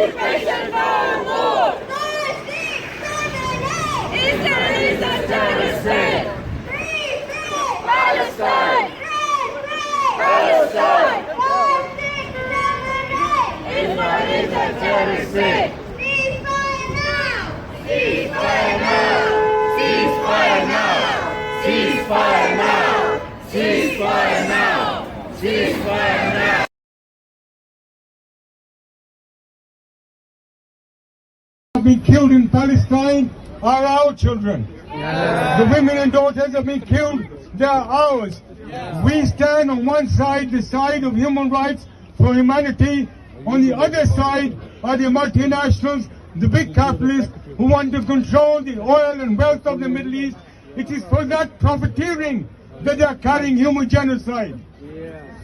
Occupation no more! Israel is a terrorist state! Palestine! Palestine! Israel is a terrorist state! Ceasefire now! Ceasefire now! Ceasefire now! Ceasefire now! Ceasefire now! Been killed in Palestine are our children. The women and daughters have been killed, they are ours. We stand on one side, the side of human rights for humanity. On the other side are the multinationals, the big capitalists who want to control the oil and wealth of the Middle East. It is for that profiteering that they are carrying human genocide.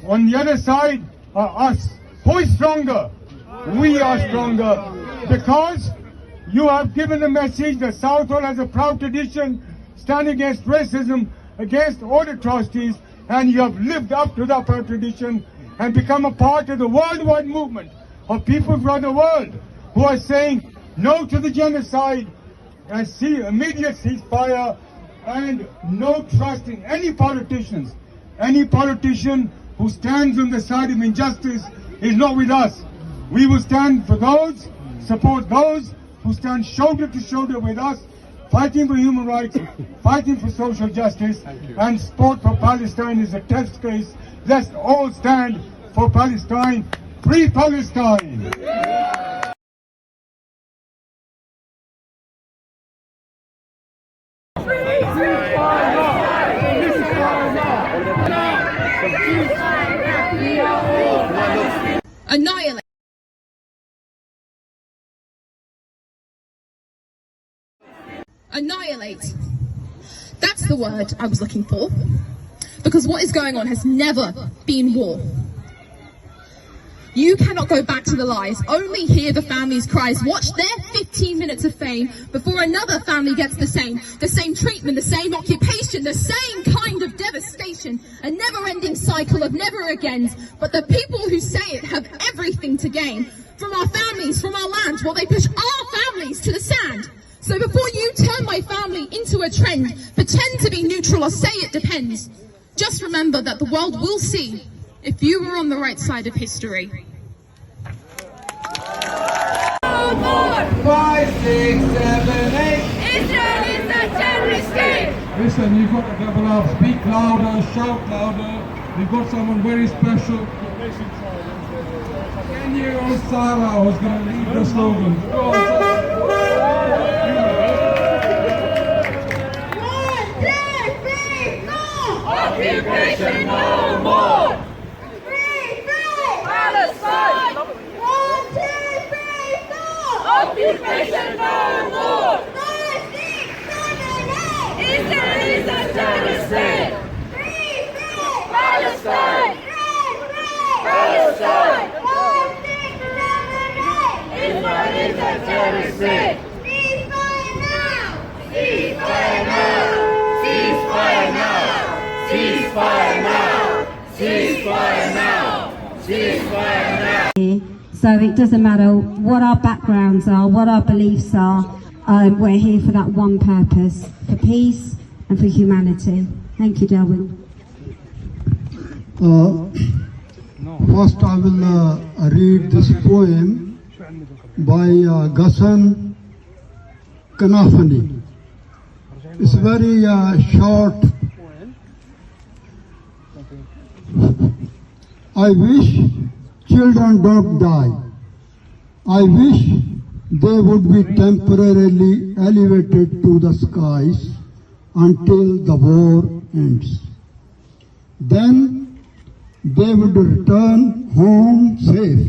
On the other side are us. Who is stronger? We are stronger because you have given a message that Southall has a proud tradition standing against racism, against all atrocities, and you have lived up to that proud tradition and become a part of the worldwide movement of people throughout the world who are saying no to the genocide and see immediate ceasefire and no trust in any politicians. Any politician who stands on the side of injustice is not with us. We will stand for those, support those who stand shoulder to shoulder with us, fighting for human rights, fighting for social justice, and support for Palestine is a test case. Let's all stand for Palestine. Free Palestine! Annihilate. Annihilate. That's the word I was looking for. Because what is going on has never been war. You cannot go back to the lies, only hear the family's cries, watch their 15 minutes of fame before another family gets the same treatment, the same occupation, the same kind of devastation, a never-ending cycle of never-agains. But the people who say it have everything to gain from our families, from our land, while they push our families to the sand. So before you turn my family into a trend, pretend to be neutral or say it depends, just remember that the world will see if you were on the right side of history. 5, 6, 7, 8. Israel is a terrorist state. Listen, you've got to double up, speak louder, shout louder. We've got someone very special. 10-year-old Sarah who's going to lead the slogan. Go on, Sarah. 1, 2, 3, no! Occupation no more! Palestine! 1, 2, 3, 4! Occupation no more! 5, 6, 7, 8! Israel is a terrorist state! Palestine! Palestine! 5, 6, 7, 8! Israel is a terrorist state! Ceasefire now! Ceasefire now! Ceasefire now! Ceasefire now! Ceasefire now! Ceasefire now! So it doesn't matter what our backgrounds are, what our beliefs are, we're here for that one purpose, for peace and for humanity. Thank you, Darwin. First I will read this poem by Ghassan Kanafani. It's very short. I wish children don't die. I wish they would be temporarily elevated to the skies until the war ends. Then they would return home safe.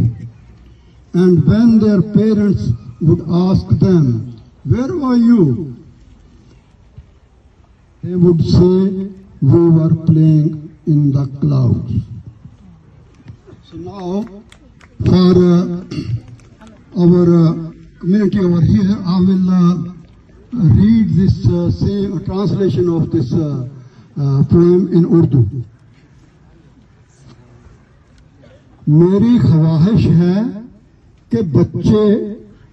And when their parents would ask them, "Where were you?" they would say, "We were playing in the clouds." So now, for our community over here, I will read this same translation of this poem in Urdu. मेरी ख्वाहिश है कि बच्चे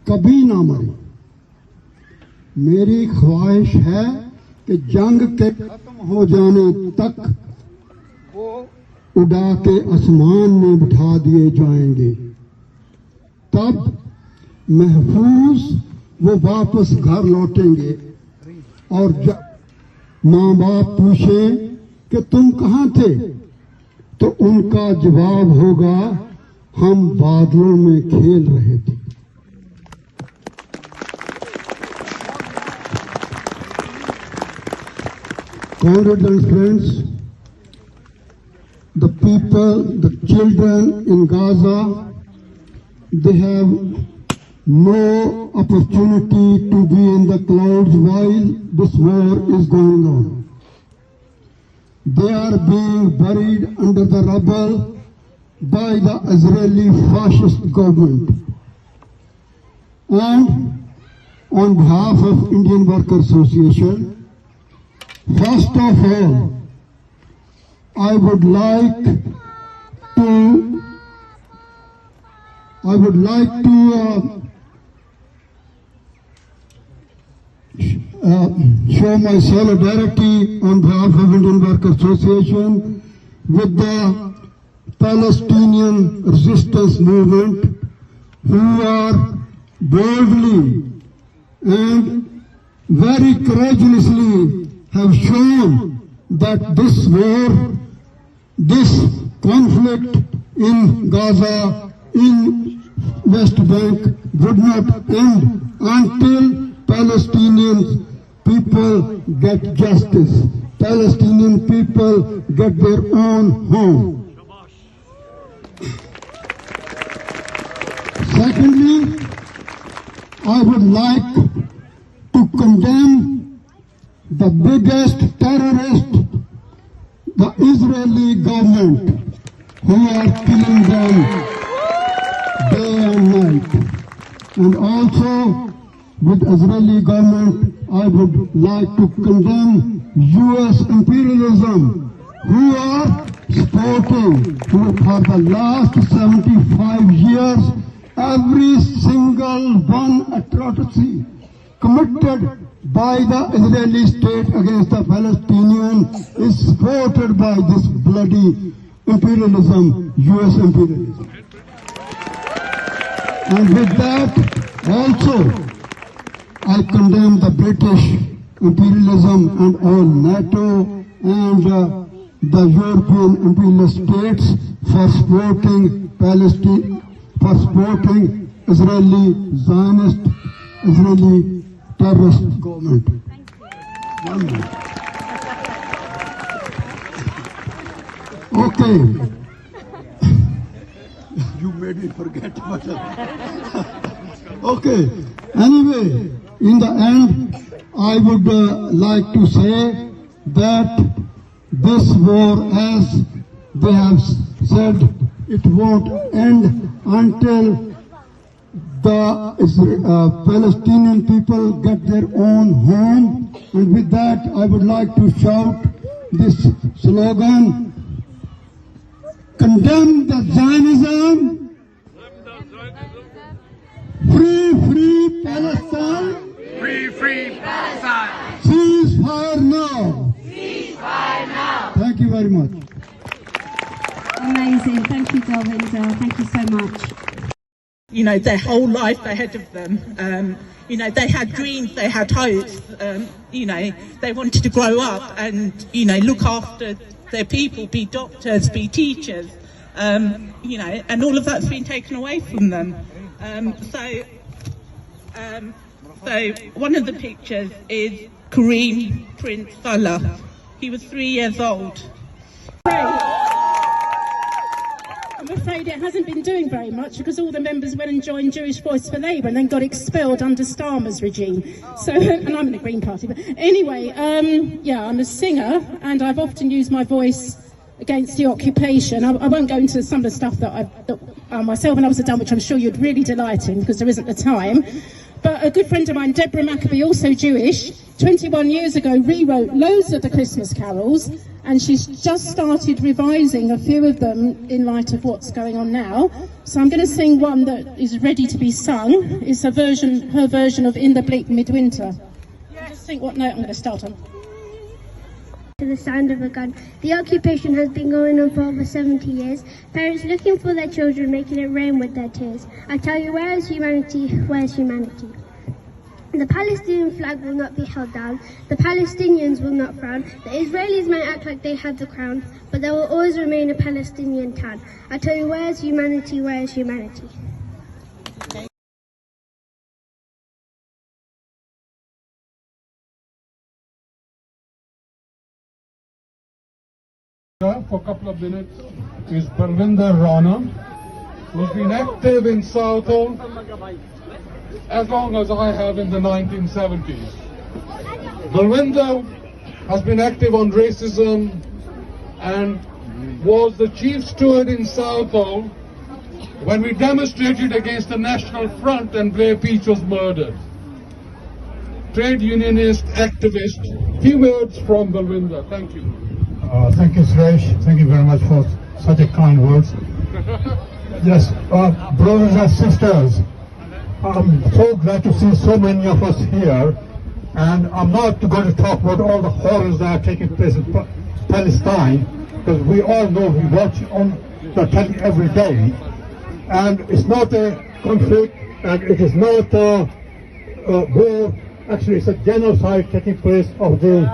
कभी ना मरे। मेरी ख्वाहिश है कि जंग के खत्म हो जाने तक वो उड़ा के आसमान में बिठा दिए जाएंगे, तब महफूज वो वापस घर लौटेंगे। और जब माँ बाप पूछे कि तुम कहाँ थे, तो उनका जवाब होगा हम बादलों में खेल रहे थे। Comrades and friends, the people, the children in Gaza, they have no opportunity to be in the clouds while this war is going on. They are being buried under the rubble by the Israeli fascist government. And on behalf of Indian Workers Association, first of all, I would like to show my solidarity on behalf of Indian Workers Association with the Palestinian resistance movement, who are boldly and very courageously have shown that this war, this conflict in Gaza, in West Bank would not end until Palestinian people get justice. Palestinian people get their own home. Secondly, I would like to condemn the biggest terrorist, the Israeli government, who are killing them day and night. And also, with Israeli government, I would like to condemn US imperialism, who are supporting, for the last 75 years, every single one atrocity committed by the Israeli state against the Palestinian is supported by this bloody imperialism, US imperialism. And with that, also, I condemn the British imperialism and all NATO and the European imperialist states for supporting Palestine, for supporting Israeli Zionist, Israeli terrorist government. Okay. You made me forget myself. Okay. Anyway, in the end, I would like to say that this war, as they have said, it won't end until the Palestinian people get their own home. And with that, I would like to shout this slogan: condemn the Zionism, free, free Palestine, Free, free Palestine! ceasefire now. Ceasefire now! Thank you very much. Amazing. Thank you, Dalvinder. Thank you so much. You know, their whole life ahead of them. You know, they had dreams, they had hopes. You know, they wanted to grow up and, you know, look after their people, be doctors, be teachers. You know, and all of that's been taken away from them. So one of the pictures is Kareem Prince Salah. He was 3 years old. I'm afraid it hasn't been doing very much because all the members went and joined Jewish Voice for Labour and then got expelled under Starmer's regime. So, and I'm in the Green Party. But anyway, yeah, I'm a singer and I've often used my voice against the occupation. I won't go into some of the stuff that myself and others have done, which I'm sure you'd really delight in because there isn't the time. But a good friend of mine, Deborah Maccabee, also Jewish, 21 years ago rewrote loads of the Christmas carols, and she's just started revising a few of them in light of what's going on now. So I'm going to sing one that is ready to be sung. It's her version of In the Bleak Midwinter. Just think what note I'm going to start on. To the sound of a gun. The occupation has been going on for over 70 years. Parents looking for their children, making it rain with their tears. I tell you, where is humanity? Where is humanity? The Palestinian flag will not be held down. The Palestinians will not frown. The Israelis may act like they have the crown, but there will always remain a Palestinian town. I tell you, where is humanity? Where is humanity? For a couple of minutes is Balwinder Rana, who's been active in Southall as long as I have in the 1970s. Balwinder has been active on racism and was the chief steward in Southall when we demonstrated against the National Front and Blair Peach was murdered. Trade unionist, activist, few words from Balwinder. Thank you. Thank you, Suresh. Thank you very much for such a kind words. Yes, brothers and sisters, I'm so glad to see so many of us here, and I'm not going to talk about all the horrors that are taking place in Palestine, because we all know, we watch on the telly every day, and it's not a conflict, and it is not a war. Actually, it's a genocide taking place of the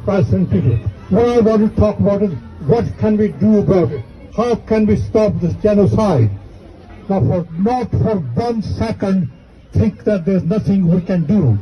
Palestinian people. What I want to talk about is what can we do about it? How can we stop this genocide? Now, not for 1 second think that there's nothing we can do.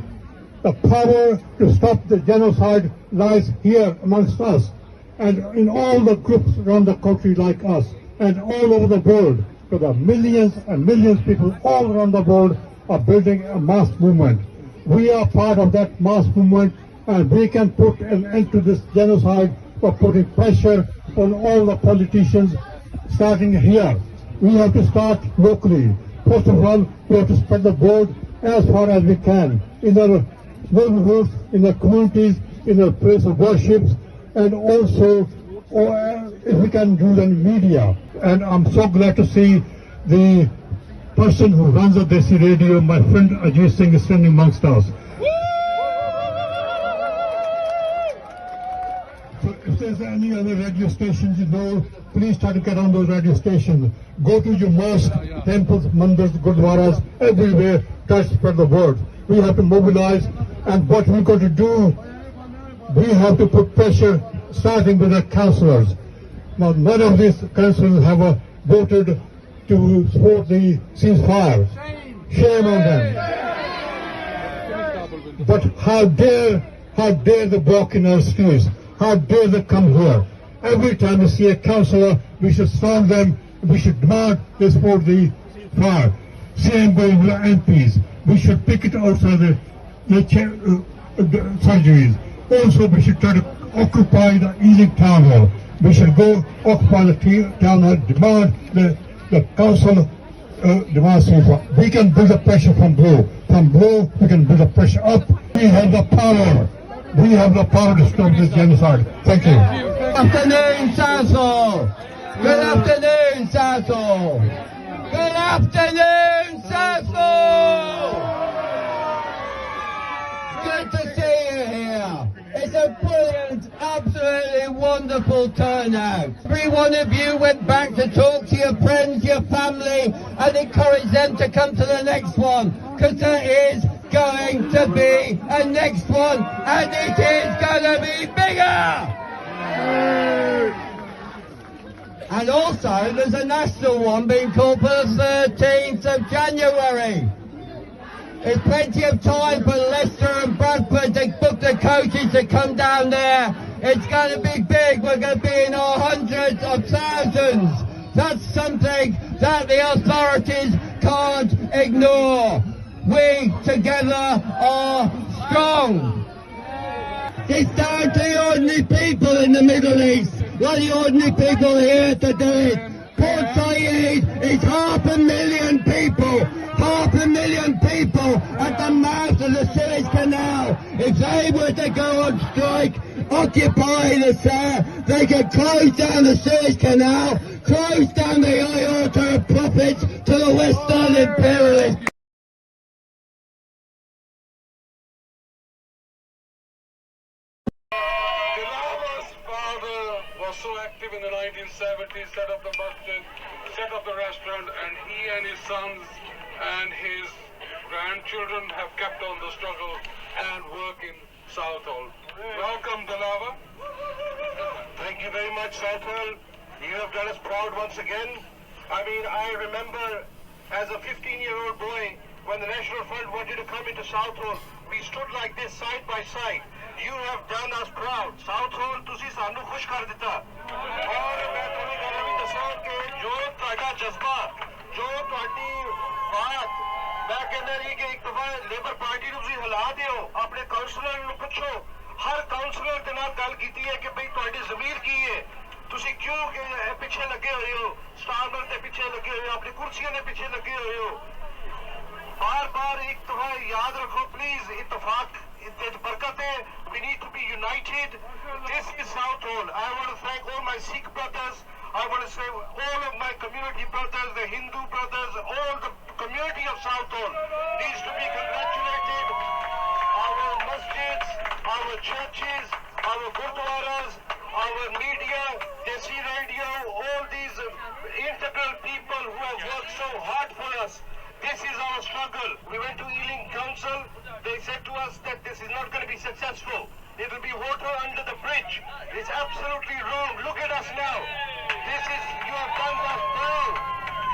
The power to stop the genocide lies here amongst us, and in all the groups around the country like us, and all over the world. So there are millions and millions of people all around the world are building a mass movement. We are part of that mass movement, and we can put an end to this genocide by putting pressure on all the politicians, starting here. We have to start locally. First of all, we have to spread the word as far as we can in our neighborhoods, in our communities, in our place of worships, and also if we can do the media. And I'm so glad to see the person who runs the Desi Radio, my friend Ajit Singh, is standing amongst us. If there's any other radio stations you know, please try to get on those radio stations. Go to your mosques, temples, mandirs, gurdwaras, everywhere, try to spread the word. We have to mobilize, and what we're going to do, we have to put pressure, starting with the councillors. Now, none of these councillors have voted to support the ceasefire. Shame on them. But how dare they walk in our streets? How dare they come here? Every time we see a councillor, we should storm them, we should demand they support the fire. Same way with the MPs. We should pick it outside the surgeries. Also, we should try to occupy the Ealing Town Hall. We should go occupy the town hall, demand the council demands ceasefire. We can build the pressure from below. From below, we can build the pressure up. We have the power. We have the power to stop this genocide. Thank you. Good afternoon, Southall. Good afternoon, Southall. Good afternoon, Southall. Good to see you here. It's a brilliant, absolutely wonderful turnout. Every one of you went back to talk to your friends, your family, and encourage them to come to the next one, because there is going to be a next one, and it is going to be bigger. And also, there's a national one being called for the 13th of January. There's plenty of time for Leicester and Bradford to book the coaches to come down there. It's going to be big. We're going to be in our hundreds of thousands. That's something that the authorities can't ignore. We together are strong. It's down to the ordinary people in the Middle East. What the ordinary people here to do it. Port Said is 500,000 people. 500,000 people at the mouth of the Suez Canal. If they were to go on strike, occupy the South, they could close down the Suez Canal, close down the iota of profits to the Western imperialists. Was so active in the 1970s, set up the masjid, set up the restaurant, and he and his sons and his grandchildren have kept on the struggle and work in Southall. Welcome, Dalava. Thank you very much, Southall. You have done us proud once again. I mean, I remember as a 15-year-old boy, when the National Front wanted to come into Southall, we stood like this side by side. You have done us proud. Southall, ਤੁਸੀਂ ਸਾਨੂੰ ਖੁਸ਼ ਕਰ ਦਿੱਤਾ। ਔਰ ਮੈਂ ਤੁਹਾਨੂੰ ਗੱਲ ਵੀ ਦੱਸਾਂ ਕਿ ਜੋ ਤੁਹਾਡਾ ਜਜ਼ਬਾ, ਜੋ ਤੁਹਾਡੀ ਬਾਤ, ਮੈਂ ਕਹਿੰਦਾ ਜੀ ਕਿ ਇੱਕ ਦਫਾ ਲੇਬਰ ਪਾਰਟੀ ਨੂੰ ਤੁਸੀਂ ਹਿਲਾ ਦਿਓ, ਆਪਣੇ ਕਾਉਂਸਲਰ ਨੂੰ ਪੁੱਛੋ, ਹਰ ਕਾਉਂਸਲਰ ਦੇ ਨਾਲ ਗੱਲ ਕੀਤੀ ਹੈ ਕਿ ਭਈ ਤੁਹਾਡੀ ਜ਼ਮੀਰ ਕੀ ਹੈ, ਤੁਸੀਂ ਕਿਉਂ ਪਿੱਛੇ ਲੱਗੇ ਹੋਏ ਹੋ, ਸਟਾਰਮਰ ਦੇ ਪਿੱਛੇ ਲੱਗੇ ਹੋਏ ਹੋ, ਆਪਣੀ ਕੁਰਸੀਆਂ ਦੇ ਪਿੱਛੇ ਲੱਗੇ ਹੋਏ ਹੋ। बार बार एक दफा याद रखो प्लीज, इत्तेफाक बरकत है, we need to be united. This is Southall. I want to thank all my Sikh brothers. I want to say all of my community brothers, the Hindu brothers, all the community of Southall needs to be congratulated. Our masjids, our churches, our gurdwaras, our media, Desi Radio, all these integral people who have worked so hard for us. This is our struggle. We went to Ealing Council. They said to us that this is not going to be successful. It will be water under the bridge. It's absolutely wrong. Look at us now. This is, you have done us proud.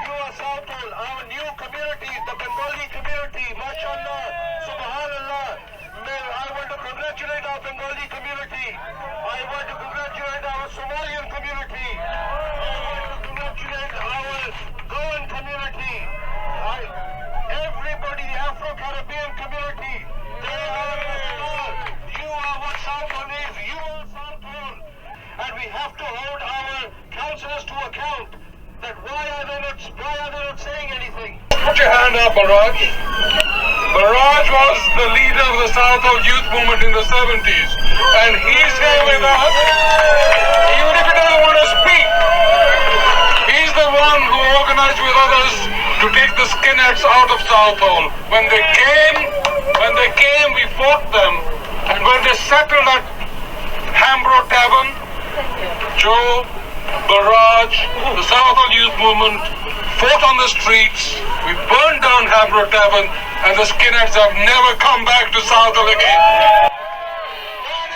You are Southall, our new community, the Bengali community. MashaAllah, Subhanallah. I want to congratulate our Bengali community. I want to congratulate our Somalian community. I want to congratulate our Goan community. Everybody, the Afro-Caribbean community, they are Southall. You are what Southall is. You are Southall. And we have to hold our councillors to account that why are they not saying anything? Put your hand up, Baraj. Baraj was the leader of the Southall youth movement in the 70s. And he's here with us. Even if he doesn't want to speak, he's the one who organized with others to take the skinheads out of Southall. When they came, we fought them. And when they settled at Hambro Tavern, Joe, Barrage, the Southall youth movement fought on the streets. We burned down Hambro Tavern, and the skinheads have never come back to Southall again. That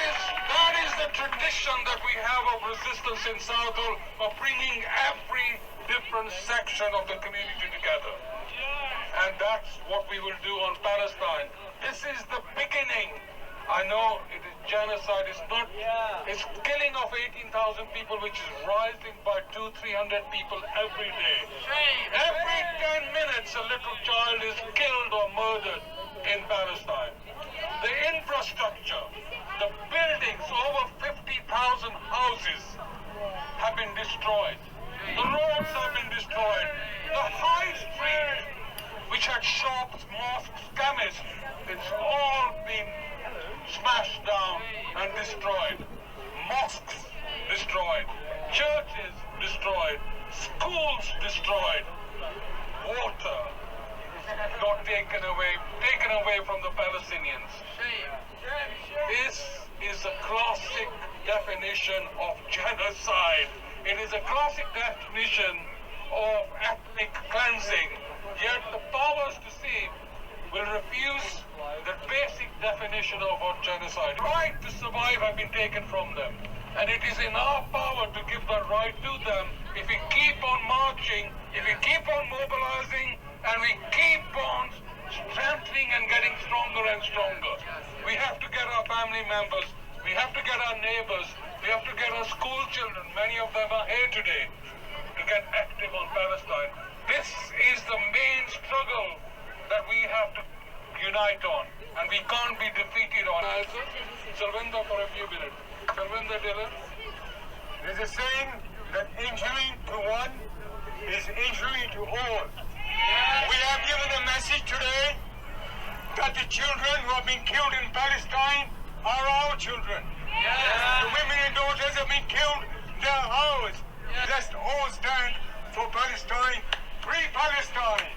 is the tradition that we have of resistance in Southall, of bringing every different section of the community together. And that's what we will do on Palestine. This is the beginning. I know it is genocide. It's not. It's killing of 18,000 people, which is rising by 200-300 people every day. Every 10 minutes, a little child is killed or murdered in Palestine. The infrastructure, the buildings, over 50,000 houses have been destroyed. The roads have been destroyed. The high street, which had shops, mosques, chemists, it's all been smashed down and destroyed. Mosques destroyed. Churches destroyed. Schools destroyed. Water got taken away from the Palestinians. This is a classic definition of genocide. It is a classic definition of ethnic cleansing. Yet the powers to see will refuse the basic definition of what genocide. The right to survive have been taken from them. And it is in our power to give the right to them if we keep on marching, if we keep on mobilizing, and we keep on strengthening and getting stronger and stronger. We have to get our family members, we have to get our neighbors, we have to get our school children, many of them are here today, to get active on Palestine. This is the main struggle that we have to unite on, and we can't be defeated on. Sarvinder for a few minutes. Sarvinder, Dylan. There's a saying that injury to one is injury to all. We have given a message today that the children who have been killed in Palestine are our children. The women and daughters have been killed, they're ours. Let's all stand for Palestine. Free Palestine!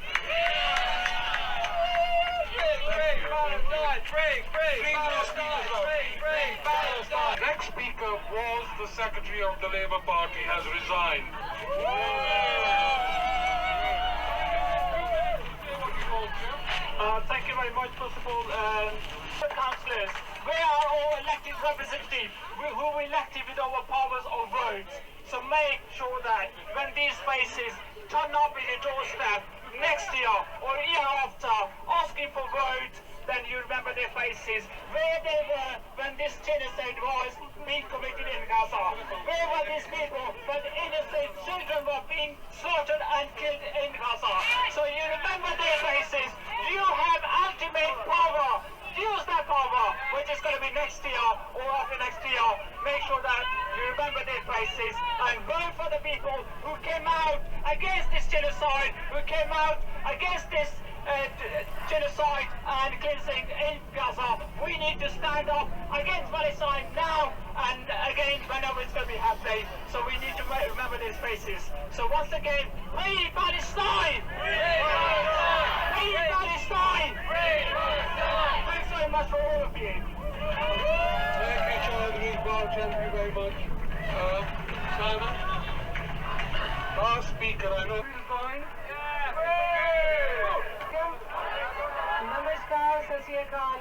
Next speaker was the Secretary of the Labour Party, has resigned. Thank you very much. First of all, councillors, we are all elected representatives who we elected with our powers of votes. So make sure that when these faces turn up in your doorstep next year or year after asking for votes, then you remember their faces, where they were when this genocide was being committed in Gaza. Where were these people when the innocent children were being slaughtered and killed in Gaza? So you remember their faces. You have ultimate power. Use that power, which is going to be next year or after next year. Make sure that you remember their faces and vote for the people who came out against this genocide, who came out against this genocide and cleansing in Gaza. We need to stand up against Palestine now and again whenever it's going to be happening. So we need to remember these faces. So once again, free Palestine! Free Palestine! Thanks very much for all of you. Thank you, Chaudhry. Thank you very much. Simon? Last speaker, I know. Namaskar, Sasiyakal,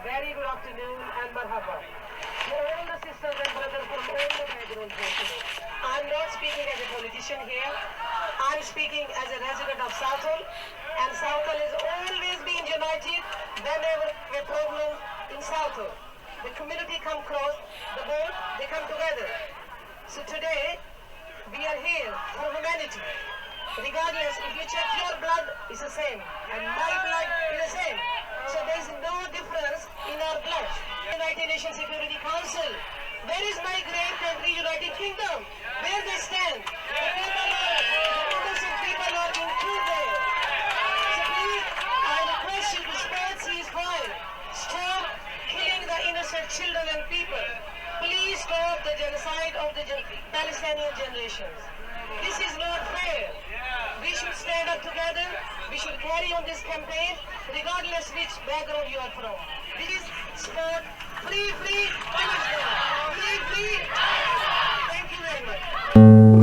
very good afternoon and marhaba. We are all the sisters and brothers from all the backgrounds here today. I'm not speaking as a politician here. I'm speaking as a resident of Southall, and Southall has always been united whenever a problem in Southall. The community come close, the board, they come together. So today, we are here for humanity. Regardless, if you check your blood, it's the same. And my blood is the same. So there is no difference in our blood. United Nations Security Council. Where is my great country, United Kingdom? Where they stand? The innocent people are being killed there. So please, I request you to start ceasefire. Stop killing the innocent children and people. Please stop the genocide of the Palestinian generations. This is not fair. We should stand up together. We should carry on this campaign, regardless which background you are from. Please support free Palestine. Free. Thank you very much.